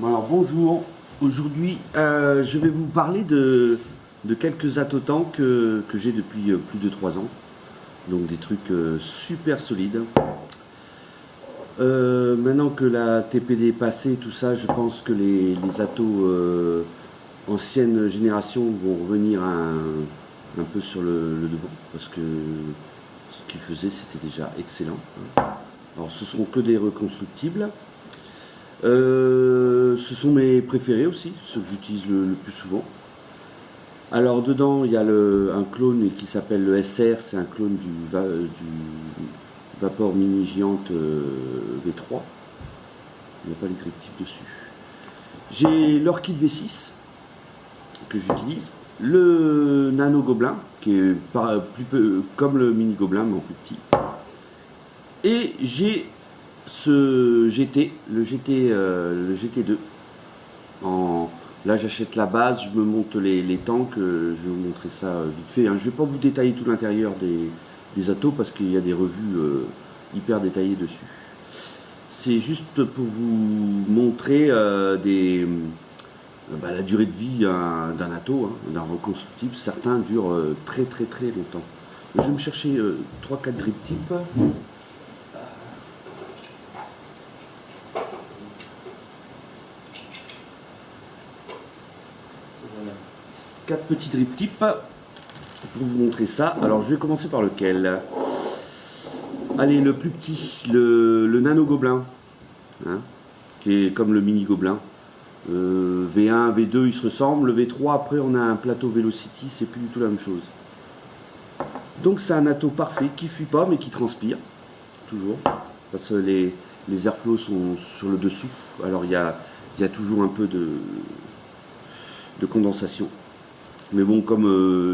Alors bonjour, aujourd'hui je vais vous parler de quelques attotants que j'ai depuis plus de 3 ans. Donc des trucs super solides. Maintenant que la TPD est passée, tout ça, je pense que les attos ancienne génération vont revenir un peu sur le devant. Parce que ce qu'ils faisaient c'était déjà excellent. Alors ce seront que des reconstructibles. Ce sont mes préférés aussi, ceux que j'utilise le plus souvent. Alors dedans il y a un clone qui s'appelle le SR, c'est un clone du Vapor Mini Giante V3. Il n'y a pas les triptyques dessus. J'ai l'Orchid V6 que j'utilise, le Nano Gobelin qui est comme le Mini Gobelin mais en plus petit. Et j'ai ce GT, le GT2. Là j'achète la base, je me monte les tanks, je vais vous montrer ça vite fait. Je ne vais pas vous détailler tout l'intérieur des attos parce qu'il y a des revues hyper détaillées dessus. C'est juste pour vous montrer la durée de vie d'un atto, d'un reconstructible. Certains durent très longtemps. Je vais me chercher 3-4 drip tips. 4 petits drip tips pour vous montrer ça. Alors je vais commencer par lequel? Allez, le plus petit, le Nano Gobelin, qui est comme le Mini Gobelin. V1, V2 ils se ressemblent, le V3 après on a un plateau Velocity, c'est plus du tout la même chose. Donc c'est un atto parfait qui fuit pas mais qui transpire toujours parce que les airflows sont sur le dessous, alors il y a toujours un peu de condensation. Mais bon, comme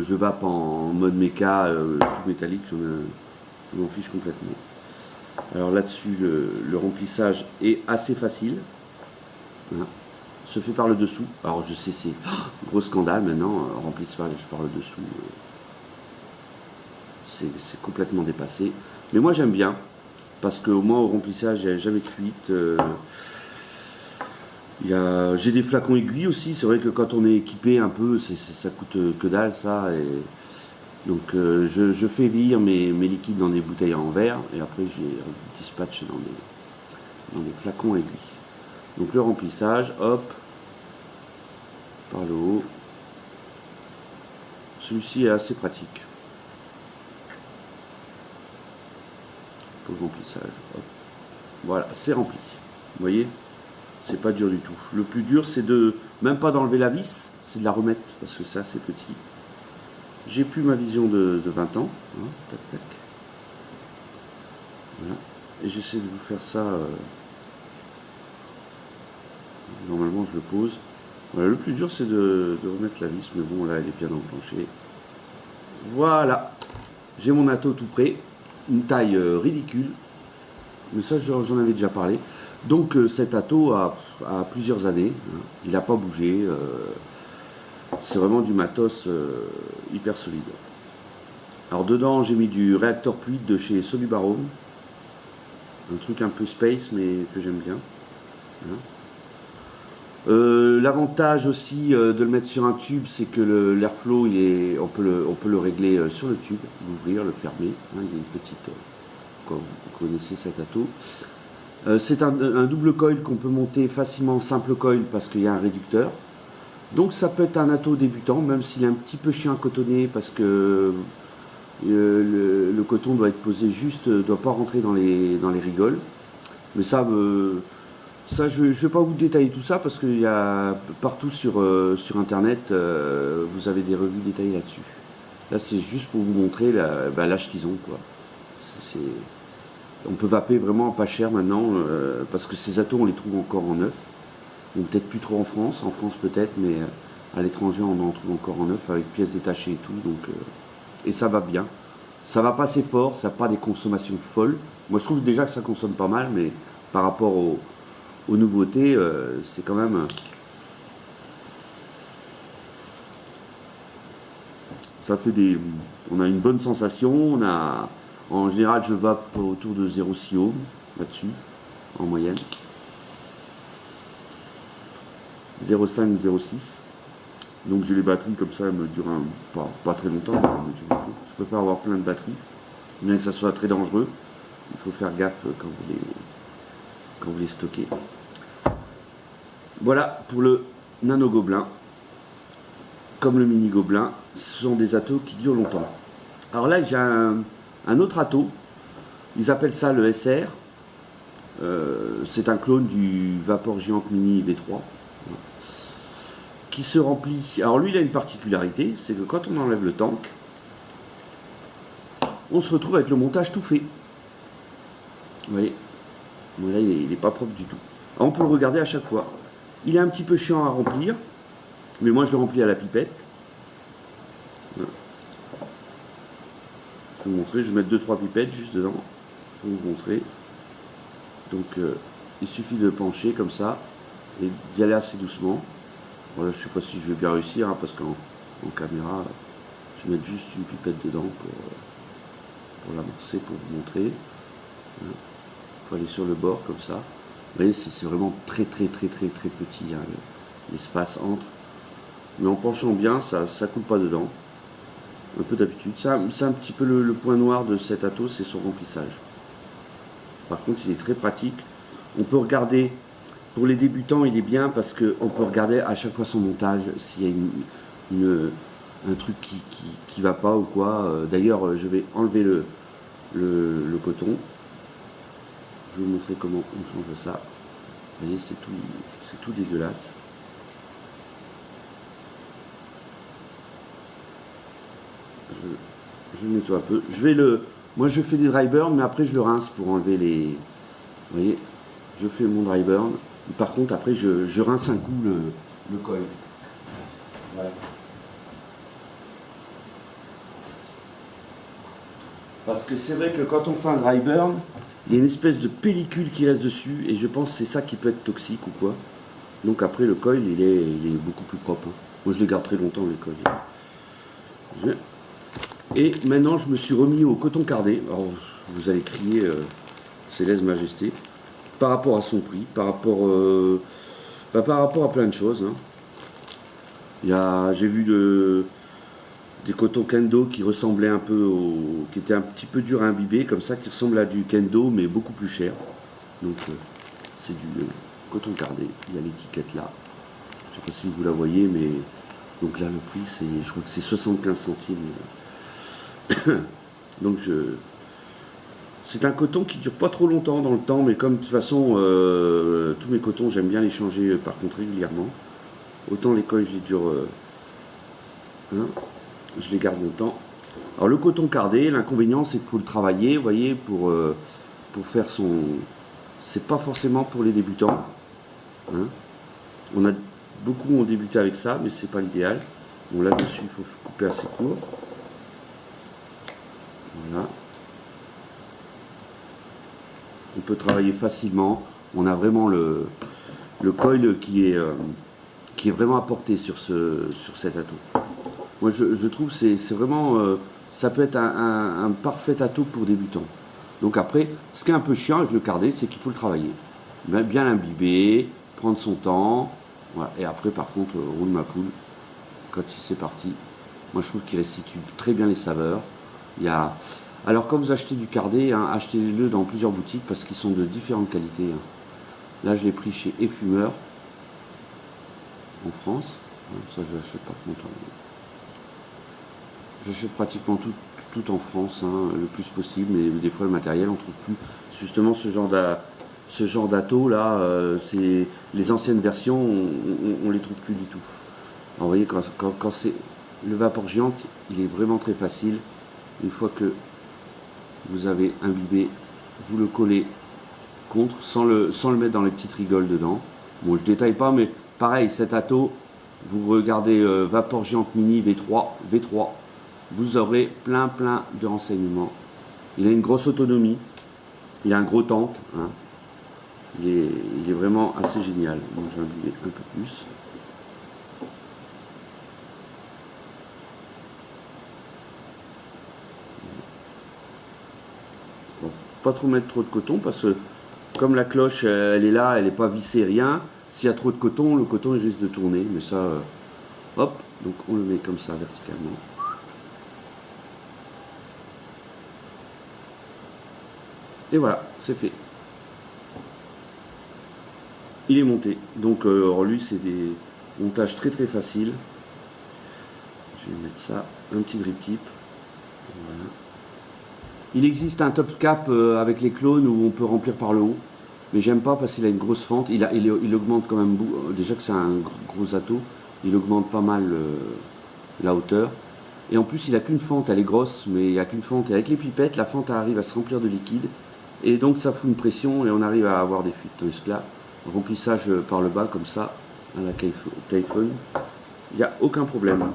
je vape en mode méca, tout métallique, je m'en fiche complètement. Alors là-dessus, le remplissage est assez facile. Se fait par le dessous. Alors je sais, c'est gros scandale maintenant, remplissage par le dessous. C'est complètement dépassé. Mais moi j'aime bien, parce qu'au moins au remplissage, il n'y a jamais de fuite. J'ai des flacons aiguilles aussi, c'est vrai que quand on est équipé un peu, ça coûte que dalle ça. Et donc je fais vieillir mes liquides dans des bouteilles en verre et après je les dispatche dans des flacons aiguilles. Donc le remplissage, hop, par le haut. Celui-ci est assez pratique. Pour le remplissage, hop. Voilà, c'est rempli. Vous voyez ? C'est pas dur du tout. Le plus dur, c'est même pas d'enlever la vis, c'est de la remettre, parce que ça, c'est petit. J'ai plus ma vision de 20 ans. Tac, tac. Voilà. Et j'essaie de vous faire ça. Normalement, je le pose. Voilà, le plus dur, c'est de remettre la vis, mais bon, là, elle est bien enclenchée. Voilà. J'ai mon atto tout prêt. Une taille ridicule. Mais ça, j'en avais déjà parlé. Donc cet atto a plusieurs années, il n'a pas bougé, c'est vraiment du matos hyper solide. Alors dedans j'ai mis du réacteur fluide de chez Solubaron, un truc un peu space mais que j'aime bien. L'avantage aussi de le mettre sur un tube, c'est que l'airflow on peut le régler sur le tube, l'ouvrir, le fermer, il y a une petite, comme vous connaissez cet atto. C'est un double coil qu'on peut monter facilement simple coil parce qu'il y a un réducteur. Donc ça peut être un atto débutant, même s'il est un petit peu chiant à cotonner parce que le coton doit être posé juste, ne doit pas rentrer dans les rigoles. Mais ça je ne vais pas vous détailler tout ça parce qu'il y a partout sur internet, vous avez des revues détaillées là-dessus. Là c'est juste pour vous montrer l'âge qu'ils ont, quoi. On peut vaper vraiment pas cher maintenant, parce que ces attos on les trouve encore en neuf. Donc peut-être plus trop en France peut-être, mais à l'étranger on en trouve encore en neuf avec pièces détachées et tout. Donc, et ça va bien. Ça va pas assez fort, ça n'a pas des consommations folles. Moi je trouve déjà que ça consomme pas mal, mais par rapport aux nouveautés, c'est quand même... Ça fait on a une bonne sensation, en général, je vape autour de 0,6 ohms là-dessus, en moyenne. 0,5-0,6. Donc j'ai les batteries comme ça, elles me durent pas très longtemps. Mais elles me durent beaucoup. Je préfère avoir plein de batteries, bien que ça soit très dangereux. Il faut faire gaffe quand vous les stockez. Voilà pour le nano gobelin. Comme le mini gobelin, ce sont des atos qui durent longtemps. Alors là, j'ai un autre ato. Ils appellent ça le SR. C'est un clone du Vapor Giant Mini V3 qui se remplit. Alors lui, il a une particularité, c'est que quand on enlève le tank, on se retrouve avec le montage tout fait. Vous voyez, bon, là, il n'est pas propre du tout. Alors, on peut le regarder à chaque fois. Il est un petit peu chiant à remplir, mais moi je le remplis à la pipette. Voilà. Je vais vous montrer, je vais mettre 2-3 pipettes juste dedans pour vous montrer. Donc il suffit de pencher comme ça et d'y aller assez doucement. Voilà, je ne sais pas si je vais bien réussir, hein, parce qu'en caméra, je vais mettre juste une pipette dedans pour l'amorcer, pour vous montrer. Voilà. Il faut aller sur le bord comme ça. Vous voyez, c'est vraiment très petit, hein, l'espace entre. Mais en penchant bien, ça ne coule pas dedans. Un peu d'habitude. C'est un petit peu le point noir de cet ato, c'est son remplissage. Par contre, il est très pratique. On peut regarder, pour les débutants, il est bien parce qu'on peut regarder à chaque fois son montage, s'il y a un truc qui va pas ou quoi. D'ailleurs, je vais enlever le coton. Je vais vous montrer comment on change ça. Vous voyez, c'est tout dégueulasse. Je le nettoie un peu. Moi, je fais des dry burn, mais après, je le rince pour enlever les... Vous voyez, je fais mon dry burn. Par contre, après, je rince un coup le coil. Voilà. Parce que c'est vrai que quand on fait un dry burn, il y a une espèce de pellicule qui reste dessus, et je pense que c'est ça qui peut être toxique ou quoi. Donc après, le coil, il est beaucoup plus propre. Hein. Moi, je les garde très longtemps, les coils. Et maintenant, je me suis remis au coton cardé. Alors, vous allez crier c'est lèse-majesté. Par rapport à son prix, par rapport à plein de choses. Hein. J'ai vu des cotons Kendo qui ressemblaient un peu qui étaient un petit peu durs à imbiber, comme ça, qui ressemblent à du Kendo, mais beaucoup plus cher. Donc, c'est du coton cardé. Il y a l'étiquette là. Je ne sais pas si vous la voyez, mais donc là, le prix, je crois que c'est 75 centimes. Donc c'est un coton qui dure pas trop longtemps dans le temps, mais comme de toute façon tous mes cotons j'aime bien les changer par contre régulièrement. Autant les coils je les dure, je les garde longtemps. Alors le coton cardé, l'inconvénient c'est qu'il faut le travailler, vous voyez, pour faire son... C'est pas forcément pour les débutants. Hein. Beaucoup ont débuté avec ça, mais c'est pas l'idéal. Bon, là-dessus il faut couper assez court. Voilà. On peut travailler facilement. On a vraiment le coil qui est vraiment apporté sur cet ato. Moi, je trouve que c'est vraiment... ça peut être un parfait ato pour débutants. Donc après, ce qui est un peu chiant avec le cardé, c'est qu'il faut le travailler. Bien l'imbiber, prendre son temps. Voilà. Et après, par contre, roule ma poule. Quand c'est parti, moi je trouve qu'il restitue très bien les saveurs. Alors quand vous achetez du cardé, hein, achetez-le dans plusieurs boutiques parce qu'ils sont de différentes qualités. Hein. Là je l'ai pris chez Effumeur en France. Ça je l'achète par contre. J'achète pratiquement tout en France, hein, le plus possible, mais des fois le matériel on trouve plus. Justement ce genre d'ato là, c'est les anciennes versions, on les trouve plus du tout. Alors, vous voyez quand c'est le Vapor Giant, il est vraiment très facile. Une fois que vous avez imbibé, vous le collez contre sans le mettre dans les petites rigoles dedans. Bon, je détaille pas, mais pareil, cet ato, vous regardez Vapor Giant Mini V3, vous aurez plein de renseignements. Il a une grosse autonomie, il a un gros tank, hein. Il est vraiment assez génial. Donc je vais imbiber un peu plus. Pas trop mettre trop de coton parce que comme la cloche elle est là, elle n'est pas vissée, rien, S'il y a trop de coton, le coton il risque de tourner, mais ça, hop, donc on le met comme ça verticalement. Et voilà, c'est fait. Il est monté. Donc lui c'est des montages très très faciles. Je vais mettre ça, un petit drip tip. Voilà. Il existe un top cap avec les clones où on peut remplir par le haut. Mais j'aime pas parce qu'il a une grosse fente. Il augmente quand même, déjà que c'est un gros ato, il augmente pas mal la hauteur. Et en plus il a qu'une fente, elle est grosse, mais il n'y a qu'une fente. Et avec les pipettes, la fente arrive à se remplir de liquide. Et donc ça fout une pression et on arrive à avoir des fuites. Tandis que là, remplissage par le bas comme ça, à la Typhon, il n'y a aucun problème. Vous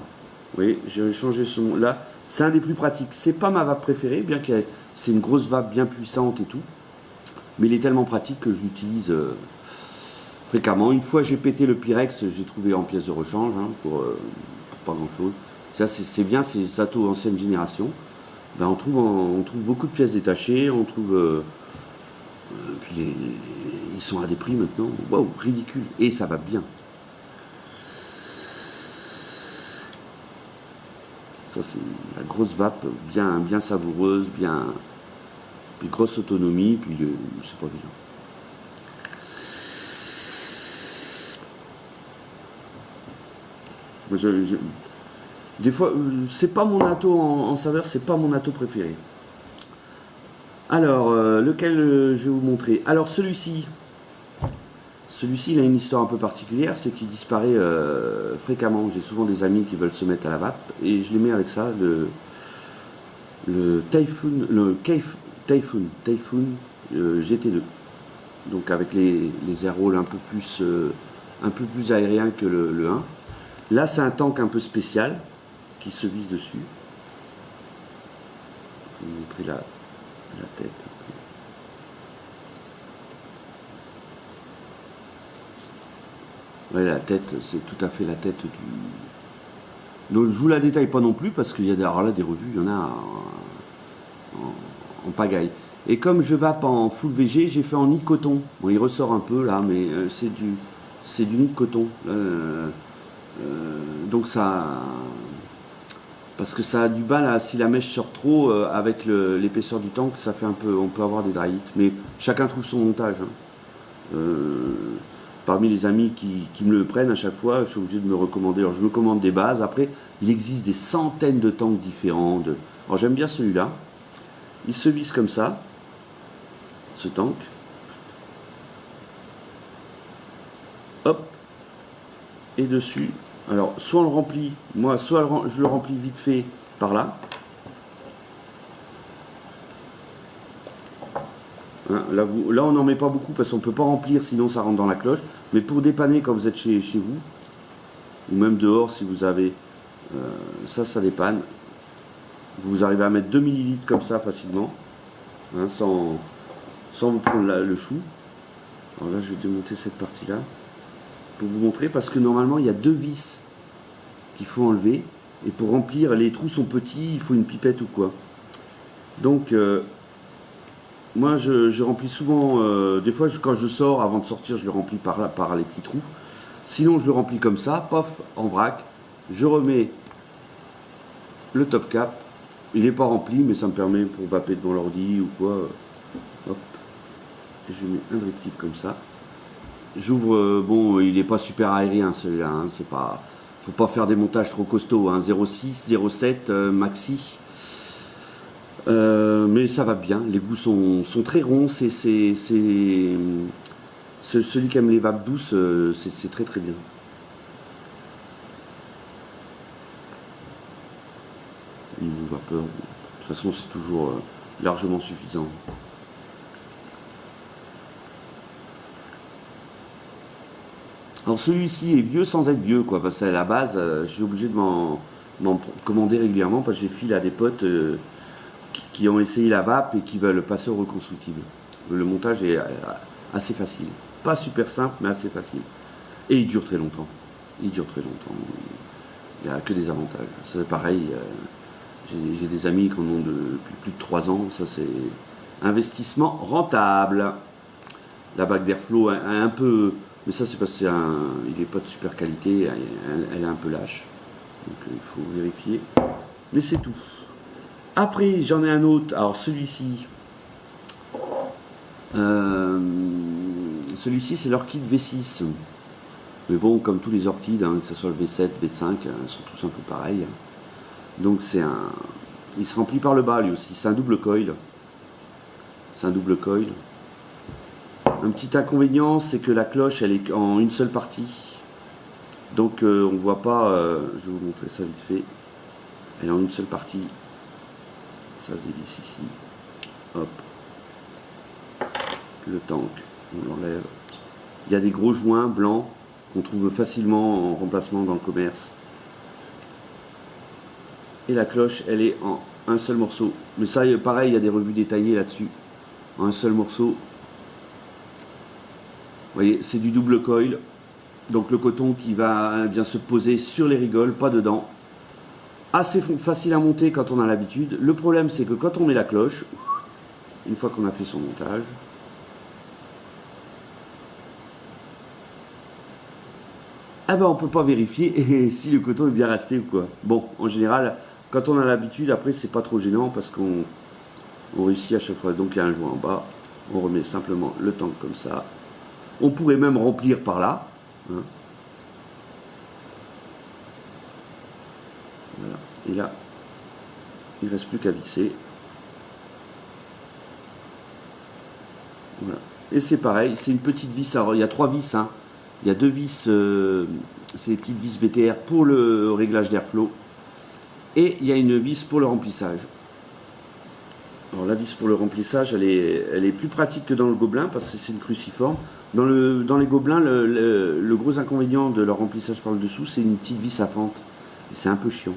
voyez, j'ai changé son... Là, c'est un des plus pratiques. C'est pas ma vape préférée, bien que c'est une grosse vape bien puissante et tout. Mais il est tellement pratique que je l'utilise fréquemment. Une fois j'ai pété le Pyrex, j'ai trouvé en pièce de rechange pour pas grand chose. Ça c'est bien, c'est Sato ancienne génération. Ben, on trouve beaucoup de pièces détachées, on trouve puis ils sont à des prix maintenant, waouh, ridicule, et ça va bien. Ça c'est la grosse vape, bien savoureuse, puis grosse autonomie, puis c'est pas bien. Des fois, c'est pas mon ato en saveur, c'est pas mon ato préféré. Alors, lequel je vais vous montrer. Alors, celui-ci, il a une histoire un peu particulière, c'est qu'il disparaît fréquemment. J'ai souvent des amis qui veulent se mettre à la vape, et je les mets avec ça, le Typhoon GT2. Donc avec les air rolls un peu plus aériens que le 1. Là, c'est un tank un peu spécial qui se vise dessus. Je vais vous montrer la tête. Ouais, la tête, c'est tout à fait la tête du... Donc je vous la détaille pas non plus parce qu'il y a des revues, il y en a en pagaille. Et comme je vape en full VG, j'ai fait en nid de coton. Bon, il ressort un peu là, mais c'est du nid de coton. Donc ça... Parce que ça a du mal, si la mèche sort trop, avec l'épaisseur du tank, ça fait un peu... On peut avoir des dry hits. Mais chacun trouve son montage. Parmi les amis qui me le prennent à chaque fois, je suis obligé de me recommander. Alors je me commande des bases. Après, il existe des centaines de tanks différents. Alors j'aime bien celui-là. Il se visse comme ça, ce tank. Hop. Et dessus, alors soit on le remplit, moi, soit je le remplis vite fait par là. Hein, là, on n'en met pas beaucoup parce qu'on ne peut pas remplir, sinon ça rentre dans la cloche. Mais pour dépanner quand vous êtes chez vous, ou même dehors si vous avez, ça dépanne. Vous arrivez à mettre 2 ml comme ça facilement, hein, sans vous prendre le chou. Alors là, je vais démonter cette partie-là pour vous montrer, parce que normalement, il y a 2 vis qu'il faut enlever. Et pour remplir, les trous sont petits, il faut une pipette ou quoi. Donc... moi, je remplis souvent, des fois, quand je sors, avant de sortir, je le remplis par les petits trous. Sinon, je le remplis comme ça, pof, en vrac. Je remets le top cap. Il n'est pas rempli, mais ça me permet pour vaper devant l'ordi ou quoi. Hop. Et je mets un drip tip comme ça. J'ouvre, bon, il n'est pas super aérien celui-là. Hein, c'est pas, faut pas faire des montages trop costauds. Hein, 0,6, 0,7 maxi. Mais ça va bien, les goûts sont très ronds, c'est celui qui aime les vapes douces, c'est très très bien. Niveau vapeur, de toute façon c'est toujours largement suffisant. Alors celui-ci est vieux sans être vieux, quoi, parce qu'à la base, je suis obligé de m'en commander régulièrement parce que je les file à des potes qui ont essayé la vape et qui veulent passer au reconstructible. Le montage est assez facile. Pas super simple, mais assez facile. Et il dure très longtemps. Il n'y a que des avantages. C'est pareil, j'ai des amis qui en ont depuis plus de 3 ans. Ça, c'est investissement rentable. La bague d'Airflow a un peu Mais ça c'est parce qu'il n'est pas de super qualité, elle est un peu lâche. Donc il faut vérifier. Mais c'est tout. Après j'en ai un autre, alors celui-ci. Celui-ci c'est l'orchide V6. Mais bon, comme tous les orchides, hein, que ce soit le V7, V5, ils sont tous un peu pareils. Donc il se remplit par le bas lui aussi, c'est un double coil. C'est un double coil. Un petit inconvénient, c'est que la cloche, elle est en une seule partie. Donc on ne voit pas, je vais vous montrer ça vite fait. Elle est en une seule partie. Ça se dévisse ici. Hop. Le tank, on l'enlève. Il y a des gros joints blancs qu'on trouve facilement en remplacement dans le commerce. Et la cloche, elle est en un seul morceau. Mais ça, pareil, il y a des revues détaillées là-dessus. En un seul morceau. Vous voyez, c'est du double coil. Donc le coton qui va bien se poser sur les rigoles, pas dedans. Assez facile à monter quand on a l'habitude. Le problème, c'est que quand on met la cloche, une fois qu'on a fait son montage, ah ben on peut pas vérifier si le coton est bien resté ou quoi. Bon, en général, quand on a l'habitude, après c'est pas trop gênant parce qu'on réussit à chaque fois. Donc il y a un joint en bas, on remet simplement le tank comme ça. On pourrait même remplir par là. Hein. Voilà. Et là, il ne reste plus qu'à visser. Voilà. Et c'est pareil, c'est une petite vis. Alors il y a 3 vis. Hein. Il y a 2 vis, c'est des petites vis BTR pour le réglage d'airflow. Et il y a une vis pour le remplissage. Alors la vis pour le remplissage, elle est plus pratique que dans le gobelin parce que c'est une cruciforme. Dans les gobelins, le gros inconvénient de leur remplissage par le dessous, c'est une petite vis à fente. Et c'est un peu chiant.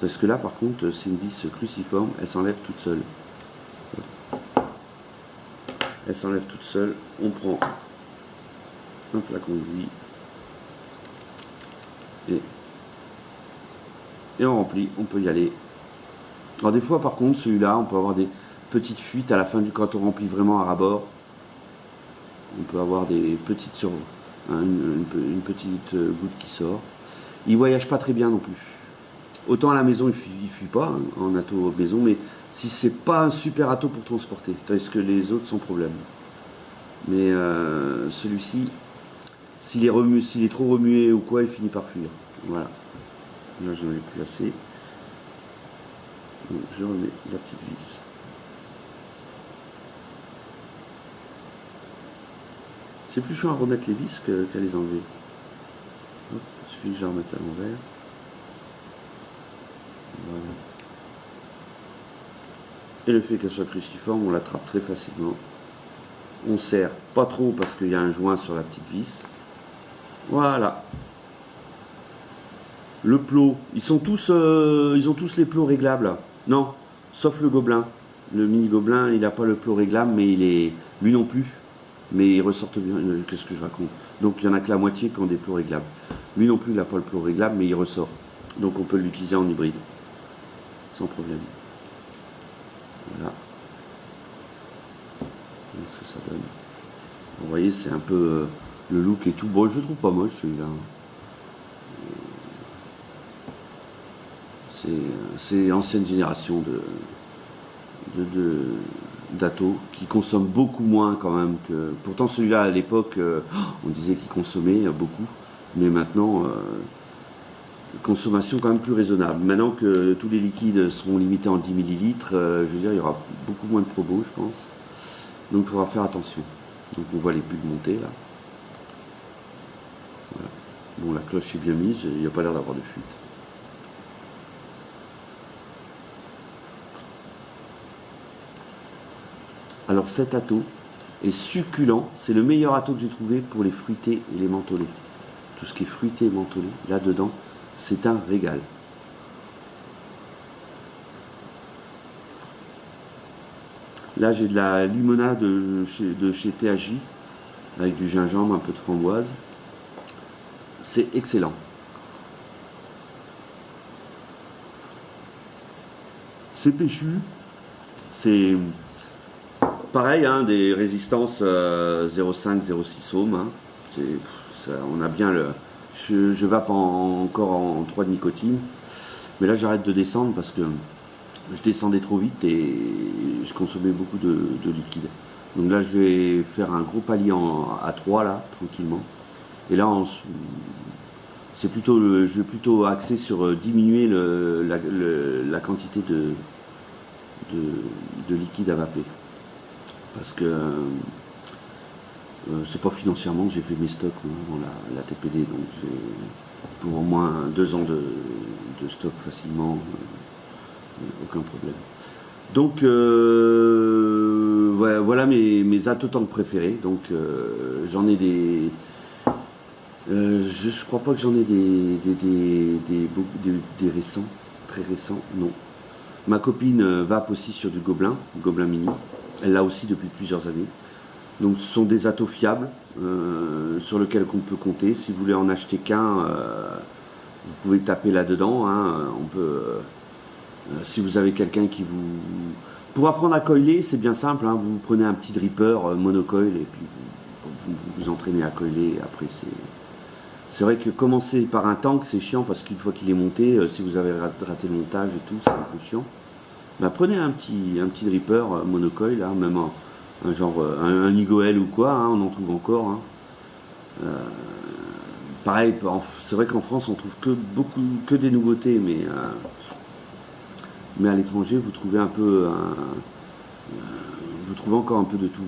Parce que là, par contre, c'est une vis cruciforme, elle s'enlève toute seule. Elle s'enlève toute seule. On prend un flacon d'huile et on remplit, on peut y aller. Alors des fois par contre celui-là on peut avoir des petites fuites à la fin quand on remplit vraiment à ras-bord. On peut avoir des petites une petite goutte qui sort. Il voyage pas très bien non plus. Autant à la maison il fuit pas hein, en ato maison, mais si c'est pas un super ato pour transporter, tandis que les autres sont problème. Mais celui-ci, s'il est trop remué ou quoi, il finit par fuir. Voilà. Là, je n'en ai plus assez. Donc, je remets la petite vis. C'est plus chiant à remettre les vis qu'à les enlever. Hop, il suffit que je la remette à l'envers. Voilà. Et le fait qu'elle soit cruciforme, on l'attrape très facilement. On serre pas trop parce qu'il y a un joint sur la petite vis. Voilà. Le plot, ils ont tous les plots réglables. Non, sauf le gobelin. Le mini gobelin, il n'a pas le plot réglable, mais lui non plus. Mais il ressortent bien. Qu'est-ce que je raconte? Donc il y en a que la moitié qui ont des plots réglables. Lui non plus, il n'a pas le plot réglable, mais il ressort. Donc on peut l'utiliser en hybride, sans problème. Voilà. Qu'est-ce que ça donne? Vous voyez, c'est un peu le look et tout. Bon, je le trouve pas moche celui-là. C'est ancienne génération d'Ato qui consomme beaucoup moins quand même que. Pourtant celui-là à l'époque, on disait qu'il consommait beaucoup, mais maintenant consommation quand même plus raisonnable. Maintenant que tous les liquides seront limités en 10 millilitres, je veux dire il y aura beaucoup moins de probos je pense. Donc il faudra faire attention. Donc on voit les bulles monter là. Voilà. Bon la cloche est bien mise, il n'y a pas l'air d'avoir de fuite. Alors cet ato est succulent, c'est le meilleur ato que j'ai trouvé pour les fruités et les mentholés. Tout ce qui est fruité et mentholé, là-dedans, c'est un régal. Là j'ai de la limonade de chez THJ, avec du gingembre, un peu de framboise. C'est excellent. C'est péchu, c'est... Pareil, hein, des résistances 0,5, 0,6 ohms. Hein. On a bien le... Je vape encore en 3 de nicotine. Mais là, j'arrête de descendre parce que je descendais trop vite et je consommais beaucoup de liquide. Donc là, je vais faire un gros palier à 3, là, tranquillement. Et là, je vais plutôt axer sur diminuer la quantité de liquide à vaper. Parce que c'est pas financièrement que j'ai fait mes stocks dans la TPD. Donc j'ai pour au moins 2 ans de stock facilement, aucun problème. Donc voilà mes atotanks préférés. Donc j'en ai des... je crois pas que j'en ai des récents, très récents, non. Ma copine vape aussi sur du Gobelin Mini. Elle l'a aussi depuis plusieurs années. Donc ce sont des atos fiables sur lesquels on peut compter. Si vous voulez en acheter qu'un, vous pouvez taper là-dedans. On peut, si vous avez quelqu'un qui vous... Pour apprendre à coiler, c'est bien simple. Vous prenez un petit dripper monocoil et puis vous entraînez à coiler. Après, c'est vrai que commencer par un tank, c'est chiant parce qu'une fois qu'il est monté, si vous avez raté le montage et tout, c'est un peu chiant. Bah, prenez un petit dripper monocoil, là, même un Igoel ou quoi, on en trouve encore. Pareil, c'est vrai qu'en France on trouve que des nouveautés, mais à l'étranger vous trouvez vous trouvez encore un peu de tout.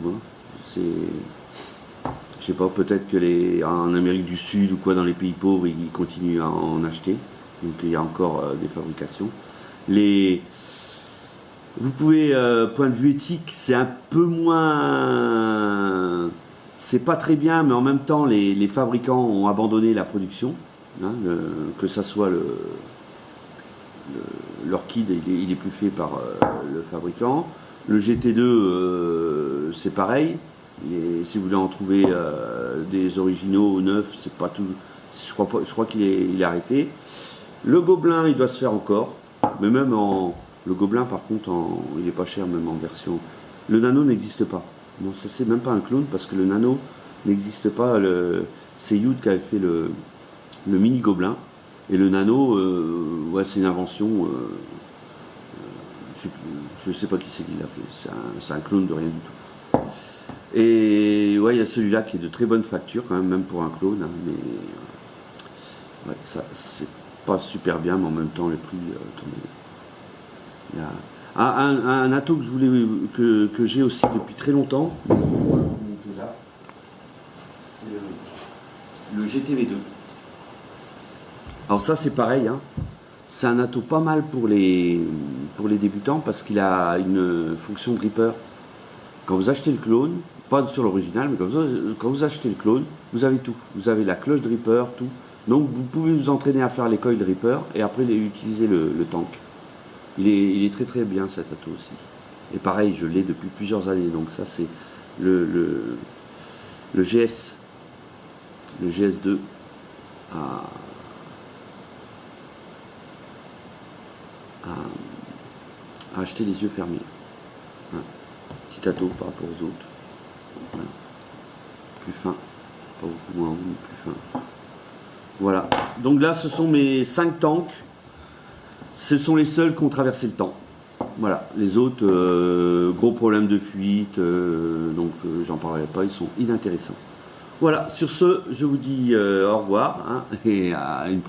Je sais pas, peut-être que en Amérique du Sud ou quoi, dans les pays pauvres, ils continuent à en acheter, donc il y a encore des fabrications. Vous pouvez, point de vue éthique, c'est un peu moins... C'est pas très bien, mais en même temps, les fabricants ont abandonné la production. Que ça soit l'orchide, il est plus fait par le fabricant. Le GT2, c'est pareil. Si vous voulez en trouver des originaux neufs, c'est pas tout. Je crois qu'il est arrêté. Le Gobelin, il doit se faire encore, mais même le Gobelin, par contre, il est pas cher, même en version. Le Nano n'existe pas. Non, ça c'est même pas un clone parce que le Nano n'existe pas. C'est Youd qui avait fait le mini Gobelin. Et le Nano, c'est une invention. Je sais pas qui c'est qui l'a fait. C'est un clone de rien du tout. Et il y a celui-là qui est de très bonne facture, quand même pour un clone. Mais ça c'est pas super bien, mais en même temps, les prix. Il y a un ato que j'ai aussi depuis très longtemps, c'est le GTV2. Alors ça c'est pareil, c'est un ato pas mal pour les débutants parce qu'il a une fonction dripper. Quand vous achetez le clone, pas sur l'original, mais quand vous achetez le clone, vous avez tout. Vous avez la cloche dripper, tout. Donc vous pouvez vous entraîner à faire les coils dripper et après utiliser le tank. Il est très très bien cet ato aussi. Et pareil, je l'ai depuis plusieurs années. Donc ça c'est le GS. Le GS2 à acheter les yeux fermés. Petit ato par rapport aux autres. Voilà. Plus fin. Pas beaucoup moins haut, mais plus fin. Voilà. Donc là, ce sont mes 5 tanks. Ce sont les seuls qui ont traversé le temps. Voilà. Les autres, gros problèmes de fuite. Donc j'en parlerai pas. Ils sont inintéressants. Voilà. Sur ce, je vous dis au revoir. Et à une prochaine.